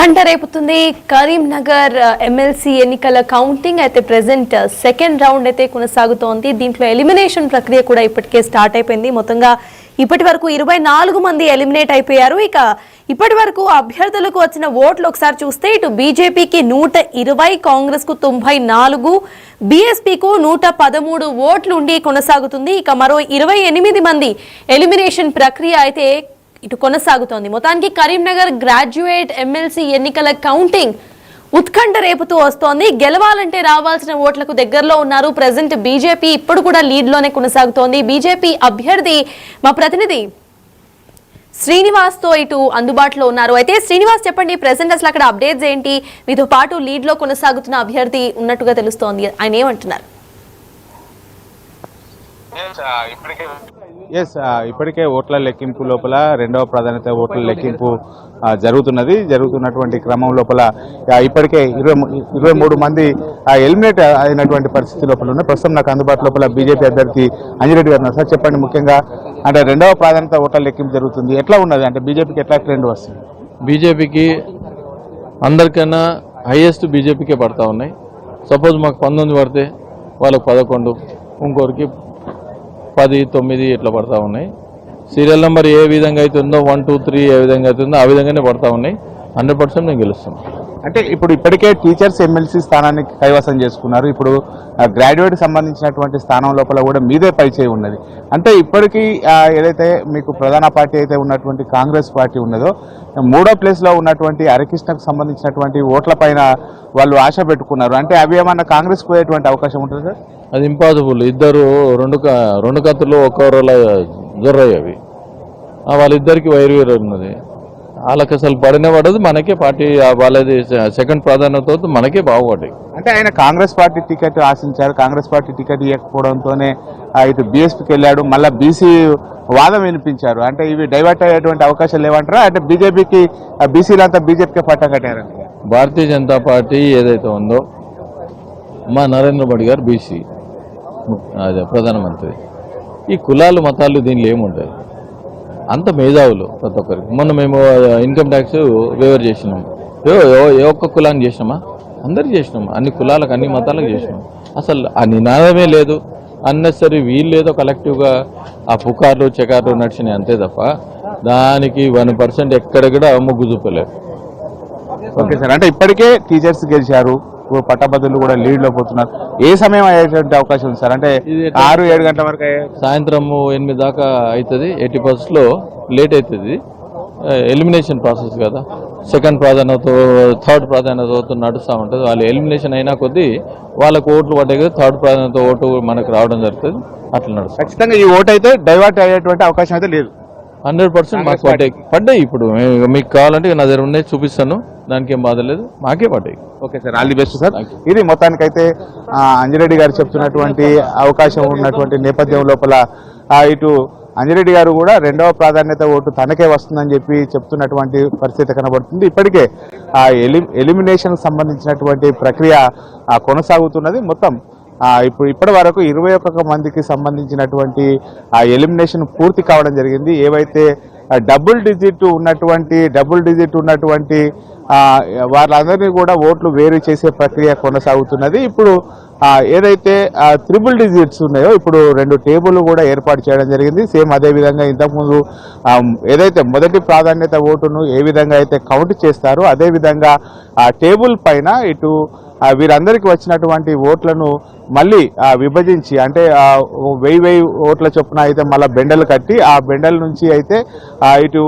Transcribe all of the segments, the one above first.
ఉత్కంఠ రేపుతుంది కరీంనగర్ ఎమ్మెల్సీ ఎన్నికల కౌంటింగ్ అయితే ప్రెజెంట్ సెకండ్ రౌండ్ అయితే కొనసాగుతోంది. దీంట్లో ఎలిమినేషన్ ప్రక్రియ కూడా ఇప్పటికే స్టార్ట్ అయిపోయింది. మొత్తంగా ఇప్పటి వరకు 24 మంది ఎలిమినేట్ అయిపోయారు. ఇక ఇప్పటి వరకు అభ్యర్థులకు వచ్చిన ఓట్లు ఒకసారి చూస్తే ఇటు బీజేపీకి 120, కాంగ్రెస్ కు 94, బీఎస్పీకు 113 ఓట్లు ఉండి కొనసాగుతుంది. ఇక మరో 28 మంది ఎలిమినేషన్ ప్రక్రియ అయితే ఇటు కొనసాగుతోంది. మొత్తానికి కరీంనగర్ గ్రాడ్యుయేట్ ఎమ్మెల్సీ ఎన్నికల కౌంటింగ్ ఉత్కంఠ రేపుతూ వస్తోంది. గెలవాలంటే రావాల్సిన ఓట్లకు దగ్గరలో ఉన్నారు. ప్రెసెంట్ బీజేపీ ఇప్పుడు కూడా లీడ్ లోనే కొనసాగుతోంది. బీజేపీ అభ్యర్థి మా ప్రతినిధి శ్రీనివాస్ తో ఇటు అందుబాటులో ఉన్నారు. అయితే శ్రీనివాస్, చెప్పండి, ప్రెసెంట్ అసలు అక్కడ అప్డేట్స్ ఏంటి? మీతో పాటు లీడ్ లో కొనసాగుతున్న అభ్యర్థి ఉన్నట్టుగా తెలుస్తోంది, ఆయన ఏమంటున్నారు? ఇప్పటికే ఓట్ల లెక్కింపు లోపల రెండవ ప్రాధాన్యత ఓట్ల లెక్కింపు జరుగుతున్నటువంటి క్రమం లోపల ఇప్పటికే 23 మంది ఎలిమినేట్ అయినటువంటి పరిస్థితి లోపల ఉన్నాయి. ప్రస్తుతం నాకు అందుబాటు లోపల బీజేపీ అభ్యర్థి అంజిరెడ్డి గారు. సార్ చెప్పండి, ముఖ్యంగా అంటే రెండవ ప్రాధాన్యత ఓట్ల లెక్కింపు జరుగుతుంది, ఎట్లా ఉన్నది? అంటే బీజేపీకి ఎట్లా ట్రెండ్ వస్తుంది? బీజేపీకి అందరికన్నా హైయెస్ట్ బీజేపీకే పడతా ఉన్నాయి. సపోజ్ మాకు 19 పడితే వాళ్ళకి 11, ఇంకొకరికి 10, 9 ఇట్లా పడతా ఉన్నాయి. సీరియల్ నెంబర్ ఏ విధంగా అయితే ఉందో 1, 2, 3 ఏ విధంగా అయితే ఉందో ఆ విధంగానే పడతా ఉన్నాయి. 100% నేను గెలుస్తాను. అంటే ఇప్పుడు ఇప్పటికే టీచర్స్ ఎమ్మెల్సీ స్థానాన్ని కైవసం చేసుకున్నారు. ఇప్పుడు గ్రాడ్యుయేట్ సంబంధించినటువంటి స్థానం లోపల కూడా మీదే పరిచయం ఉన్నది. అంటే ఇప్పటికీ ఏదైతే మీకు ప్రధాన పార్టీ అయితే ఉన్నటువంటి కాంగ్రెస్ పార్టీ ఉన్నదో, 3వ ప్లేస్లో ఉన్నటువంటి హరికృష్ణకు సంబంధించినటువంటి ఓట్ల పైన వాళ్ళు ఆశ పెట్టుకున్నారు. అంటే అవి ఏమన్నా కాంగ్రెస్ పోయేటువంటి అవకాశం ఉంటుంది సార్? అది ఇంపాసిబుల్. ఇద్దరు రెండు కత్తులు ఒక్కరోలా జొర్రయ్యవి. వాళ్ళిద్దరికి వైరు ఉన్నది. వాళ్ళకి అసలు పడినే పడదు, మనకే పార్టీ వాళ్ళది సెకండ్ ప్రాధాన్యత మనకే బాగుపడ్డాయి. అంటే ఆయన కాంగ్రెస్ పార్టీ టికెట్ ఆశించారు. కాంగ్రెస్ పార్టీ టికెట్ ఇవ్వకపోవడంతోనే ఇటు బీఎస్పీకి వెళ్ళాడు. మళ్ళీ బీసీ వాదం వినిపించారు. అంటే ఇవి డైవర్ట్ అయ్యేటువంటి అవకాశాలు లేవంటారా? అంటే బీజేపీకి బీసీలంతా బీజేపీకి పట్టం కట్టారంట. భారతీయ జనతా పార్టీ ఏదైతే ఉందో, మా నరేంద్ర మోడీ గారు బీసీ అదే ప్రధానమంత్రి. ఈ కులాలు మతాలు దీనిలో ఏముంటాయి? అంత మేధావులు ప్రతి ఒక్కరికి. మొన్న మేము ఇన్కమ్ ట్యాక్స్ వేవర్ చేసినాము. ఏ ఒక్క కులానికి చేసినామా? అందరికి చేసినాము. అన్ని కులాలకు అన్ని మతాలకు చేసినాము. అసలు ఆ నినాదమే లేదు. అన్నెసరీ వీళ్ళు ఏదో కలెక్టివ్గా ఆ పుకార్లు చెకార్లు నడిచినాయి అంతే తప్ప దానికి 1% ఎక్కడ కూడా మొగ్గు చూపలేదు. ఓకే సార్, అంటే ఇప్పటికే టీచర్స్ గెలిచారు, పట్టభద్రులు కూడా లీడ్ లో పోతున్నారు. ఏ సమయం అయ్యేటువంటి అవకాశం ఉంది సార్? అంటే 6-7 గంటల వరకు సాయంత్రం 8 దాకా అవుతుంది. 80% లేట్ అవుతుంది. ఎలిమినేషన్ ప్రాసెస్ కదా, సెకండ్ ప్రాధాన్యత థర్డ్ ప్రాధాన్యత నడుస్తూ ఉంటుంది. వాళ్ళు ఎలిమినేషన్ అయినా కొద్దీ వాళ్ళకు ఓట్లు పడ్డాయి కదా, థర్డ్ ప్రాధాన్యత ఓటు మనకు రావడం జరుగుతుంది. అట్లా నడుస్తుంది. ఖచ్చితంగా ఈ ఓటు అయితే డైవర్ట్ అయ్యేటువంటి అవకాశం అయితే లేదు. 100% మాకు పడ్డాయి. ఇప్పుడు మీకు కావాలంటే నా దగ్గర ఉన్నాయి, చూపిస్తాను. దానికి ఏం బాధ లేదు, మాకే పడ్డాయి. Okay sir, all the best sir. ఇది మొత్తానికైతే అంజిరెడ్డి గారు చెప్తున్నటువంటి అవకాశం ఉన్నటువంటి నేపథ్యం లోపల ఇటు అంజిరెడ్డి గారు కూడా రెండవ ప్రాధాన్యత ఓటు తనకే వస్తుందని చెప్పి చెప్తున్నటువంటి పరిస్థితి కనబడుతుంది. ఇప్పటికే ఎలిమినేషన్ సంబంధించినటువంటి ప్రక్రియ కొనసాగుతున్నది. మొత్తం ఇప్పటి వరకు 21 మందికి సంబంధించినటువంటి ఎలిమినేషన్ పూర్తి కావడం జరిగింది. ఏవైతే డబుల్ డిజిట్ ఉన్నటువంటి వాళ్ళందరినీ కూడా ఓట్లు వేరు చేసే ప్రక్రియ కొనసాగుతున్నది. ఇప్పుడు ఏదైతే త్రిబుల్ డిజిట్స్ ఉన్నాయో ఇప్పుడు 2 టేబుల్ కూడా ఏర్పాటు చేయడం జరిగింది. సేమ్ అదే విధంగా ఇంతకుముందు ఏదైతే మొదటి ప్రాధాన్యత ఓటును ఏ విధంగా అయితే కౌంట్ చేస్తారో అదే విధంగా ఆ టేబుల్ పైన ఇటు వీరందరికీ వచ్చినటువంటి ఓట్లను మళ్ళీ విభజించి, అంటే 1000 ఓట్ల చొప్పున అయితే మళ్ళీ బెండలు కట్టి ఆ బెండల నుంచి అయితే ఇటు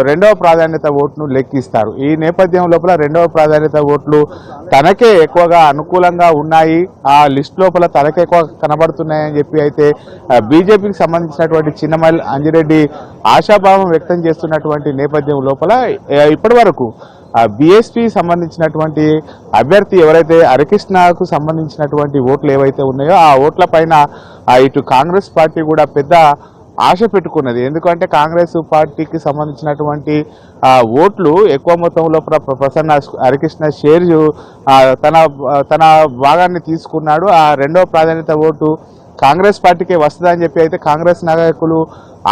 రెండవ ప్రాధాన్యత ఓటును లెక్కిస్తారు. ఈ నేపథ్యం లోపల రెండవ ప్రాధాన్యత ఓట్లు తనకే ఎక్కువగా అనుకూలంగా ఉన్నాయి, ఆ లిస్ట్ లోపల తనకే ఎక్కువ కనబడుతున్నాయని చెప్పి అయితే బీజేపీకి సంబంధించినటువంటి చిన్నమల్లి అంజిరెడ్డి ఆశాభావం వ్యక్తం చేస్తున్నటువంటి నేపథ్యం లోపల ఇప్పటి వరకు బీఎస్పీ సంబంధించినటువంటి అభ్యర్థి ఎవరైతే హరికృష్ణకు సంబంధించినటువంటి ఓట్లు ఏవైతే ఉన్నాయో ఆ ఓట్ల పైన ఇటు కాంగ్రెస్ పార్టీ కూడా పెద్ద ఆశ పెట్టుకున్నది. ఎందుకంటే కాంగ్రెస్ పార్టీకి సంబంధించినటువంటి ఓట్లు ఎక్కువ మొత్తంలో ప్రసన్న హరికృష్ణ షేర్ తన భాగాన్ని తీసుకున్నాడు. ఆ రెండవ ప్రాధాన్యత ఓటు కాంగ్రెస్ పార్టీకే వస్తుందని చెప్పి అయితే కాంగ్రెస్ నాయకులు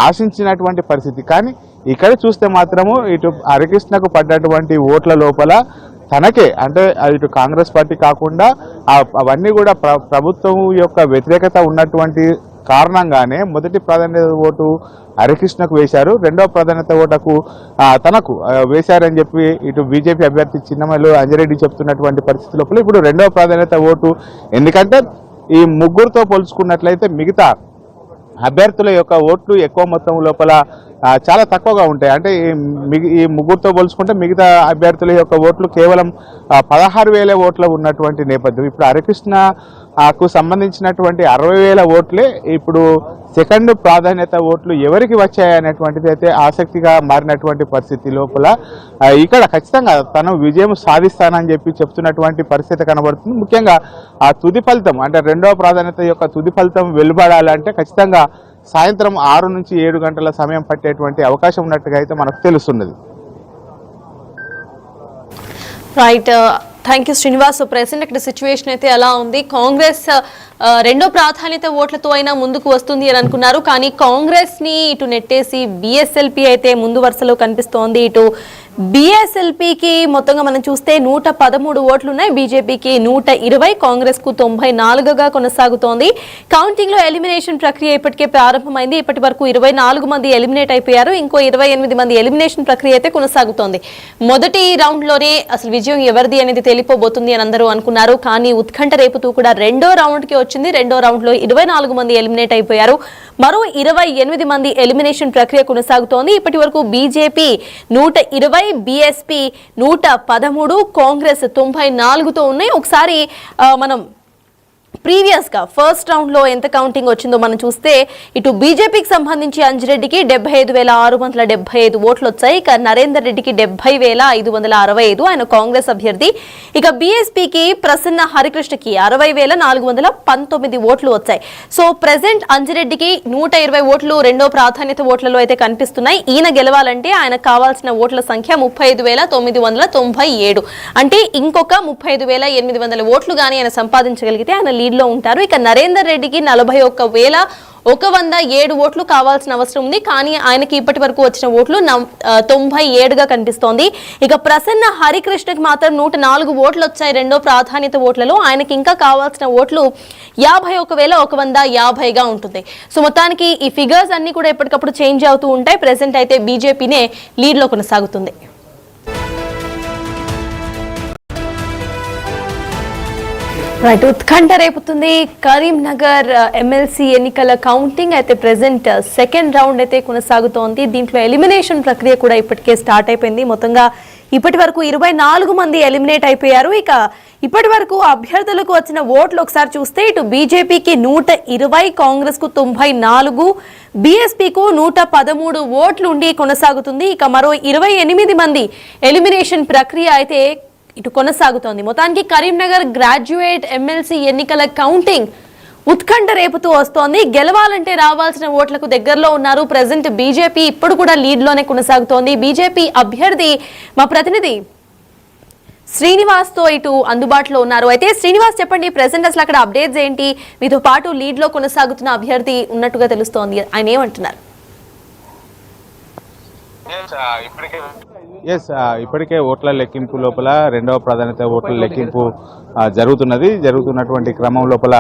ఆశించినటువంటి పరిస్థితి. కానీ ఇక్కడ చూస్తే మాత్రము ఇటు హరికృష్ణకు పడ్డటువంటి ఓట్ల లోపల తనకే అంటే ఇటు కాంగ్రెస్ పార్టీ కాకుండా అవన్నీ కూడా ప్రభుత్వం యొక్క వ్యతిరేకత ఉన్నటువంటి కారణంగానే మొదటి ప్రాధాన్యత ఓటు హరికృష్ణకు వేశారు, రెండవ ప్రాధాన్యత ఓటుకు తనకు వేశారని చెప్పి ఇటు బీజేపీ అభ్యర్థి చిన్నమల్లు అంజిరెడ్డి చెప్తున్నటువంటి పరిస్థితి లోపల ఇప్పుడు రెండవ ప్రాధాన్యత ఓటు, ఎందుకంటే ఈ ముగ్గురుతో పోల్చుకున్నట్లయితే మిగతా అభ్యర్థుల యొక్క ఓట్లు ఎక్కువ మొత్తం లోపల చాలా తక్కువగా ఉంటాయి. అంటే ఈ ముగ్గురుతో పోల్చుకుంటే మిగతా అభ్యర్థుల యొక్క ఓట్లు కేవలం 16,000 ఓట్లు ఉన్నటువంటి నేపథ్యం. ఇప్పుడు హరికృష్ణకు సంబంధించినటువంటి 60,000 ఓట్లే ఇప్పుడు సెకండ్ ప్రాధాన్యత ఓట్లు ఎవరికి వచ్చాయనేటువంటిది అయితే ఆసక్తిగా మారినటువంటి పరిస్థితి లోపల ఇక్కడ ఖచ్చితంగా తను విజయం సాధిస్తానని చెప్పి చెప్తున్నటువంటి పరిస్థితి కనబడుతుంది. ముఖ్యంగా ఆ తుది ఫలితం అంటే రెండవ ప్రాధాన్యత యొక్క తుది ఫలితం వెలువడాలంటే ఖచ్చితంగా సాయంత్రం 6 నుంచి 7 గంటల సమయం పట్టేటువంటి అవకాశం ఉన్నట్టుగా అయితే మనకు తెలుస్తున్నది. Right, thank you Srinivas. Present ఇక్కడ సిచ్యువేషన్ అయితే ఎలా ఉంది? కాంగ్రెస్ రెండో ప్రాధాన్యత ఓట్లతో అయినా ముందుకు వస్తుంది అని అనుకున్నారు, కానీ కాంగ్రెస్ ని ఇటు నెట్టేసి బిఎస్ఎల్పీ అయితే ముందు వరుసలో కనిపిస్తోంది. ఇటు బిఎస్ఎల్పీకి మొత్తంగా మనం చూస్తే 113 ఓట్లు ఉన్నాయి, బీజేపీకి 120, కాంగ్రెస్ కు 94గా కొనసాగుతోంది. కౌంటింగ్ లో ఎలిమినేషన్ ప్రక్రియ ఇప్పటికే ప్రారంభమైంది. ఇప్పటి వరకు 24 మంది ఎలిమినేట్ అయిపోయారు, ఇంకో 28 మంది ఎలిమినేషన్ ప్రక్రియ అయితే కొనసాగుతోంది. మొదటి రౌండ్ లోనే అసలు విజయం ఎవరిది అనేది తెలిపోబోతుంది అని అందరూ అనుకున్నారు, కానీ ఉత్కంఠ రేపుతూ కూడా రెండో రౌండ్ కి వచ్చింది. రెండో రౌండ్ లో 24 మంది ఎలిమినేట్ అయిపోయారు, మరో 28 మంది ఎలిమినేషన్ ప్రక్రియ కొనసాగుతోంది. ఇప్పటి వరకు బీజేపీ 120, బీఎస్పీ 113, కాంగ్రెస్ 94తో ఉన్నాయి. ఒకసారి మనం ప్రీవియస్ గా ఫస్ట్ రౌండ్ లో ఎంత కౌంటింగ్ వచ్చిందో మనం చూస్తే ఇటు బీజేపీకి సంబంధించి అంజిరెడ్డికి 75,675 ఓట్లు వచ్చాయి. ఇక నరేందర్ రెడ్డికి 70,565, ఆయన కాంగ్రెస్ అభ్యర్థి. ఇక బీఎస్పీకి ప్రసన్న హరికృష్ణకి 60,419 ఓట్లు వచ్చాయి. సో ప్రెసెంట్ అంజిరెడ్డికి 120 ఓట్లు రెండో ప్రాధాన్యత ఓట్లలో అయితే కనిపిస్తున్నాయి. ఈయన గెలవాలంటే ఆయన కావాల్సిన ఓట్ల సంఖ్య 35,997, అంటే ఇంకొక 35,800 ఓట్లు కానీ ఆయన సంపాదించగలిగితే ఆయన లీడ్ లో ఉంటారు. ఇక నరేందర్ రెడ్డికి 41,107 ఓట్లు కావాల్సిన అవసరం ఉంది, కానీ ఆయనకి ఇప్పటి వరకు వచ్చిన ఓట్లు 97గా కనిపిస్తోంది. ఇక ప్రసన్న హరికృష్ణకి మాత్రం 104 ఓట్లు వచ్చాయి రెండో ప్రాధాన్యత ఓట్లలో, ఆయనకి ఇంకా కావాల్సిన ఓట్లు 51,150గా ఉంటుంది. సో మొత్తానికి ఈ ఫిగర్స్ అన్ని కూడా ఎప్పటికప్పుడు చేంజ్ అవుతూ ఉంటాయి. ప్రెసెంట్ అయితే బీజేపీనే లీడ్ లో కొనసాగుతుంది. రైట్, ఉత్కంఠ రేపుతుంది కరీంనగర్ ఎమ్మెల్సీ ఎన్నికల కౌంటింగ్ అయితే ప్రెసెంట్ సెకండ్ రౌండ్ అయితే కొనసాగుతోంది. దీంట్లో ఎలిమినేషన్ ప్రక్రియ కూడా ఇప్పటికే స్టార్ట్ అయిపోయింది. మొత్తంగా ఇప్పటి వరకు 24 మంది ఎలిమినేట్ అయిపోయారు. ఇక ఇప్పటి వరకు అభ్యర్థులకు వచ్చిన ఓట్లు ఒకసారి చూస్తే ఇటు బీజేపీకి 120, కాంగ్రెస్ కు 94, బీఎస్పీకు 113 ఓట్లు ఉండి కొనసాగుతుంది. ఇక మరో 28 మంది ఎలిమినేషన్ ప్రక్రియ అయితే ఇటు కొనసాగుతోంది. మొత్తానికి కరీంనగర్ గ్రాడ్యుయేట్ ఎమ్మెల్సీ ఎన్నికల కౌంటింగ్ ఉత్కంఠ రేపుతూ వస్తోంది. గెలవాలంటే రావాల్సిన ఓట్లకు దగ్గరలో ఉన్నారు. ప్రెసెంట్ బీజేపీ ఇప్పుడు కూడా లీడ్ లోనే కొనసాగుతోంది. బీజేపీ అభ్యర్థి మా ప్రతినిధి శ్రీనివాస్ తో ఇటు అందుబాటులో ఉన్నారు. అయితే శ్రీనివాస్, చెప్పండి, ప్రెసెంట్ అసలు అక్కడ అప్డేట్స్ ఏంటి? మీతో పాటు లీడ్ లో కొనసాగుతున్న అభ్యర్థి ఉన్నట్టుగా తెలుస్తోంది, ఆయన ఏమంటున్నారు? ఇప్పటికే ఓట్ల లెక్కింపు లోపల రెండవ ప్రాధాన్యత ఓట్ల లెక్కింపు జరుగుతున్నటువంటి క్రమం లోపల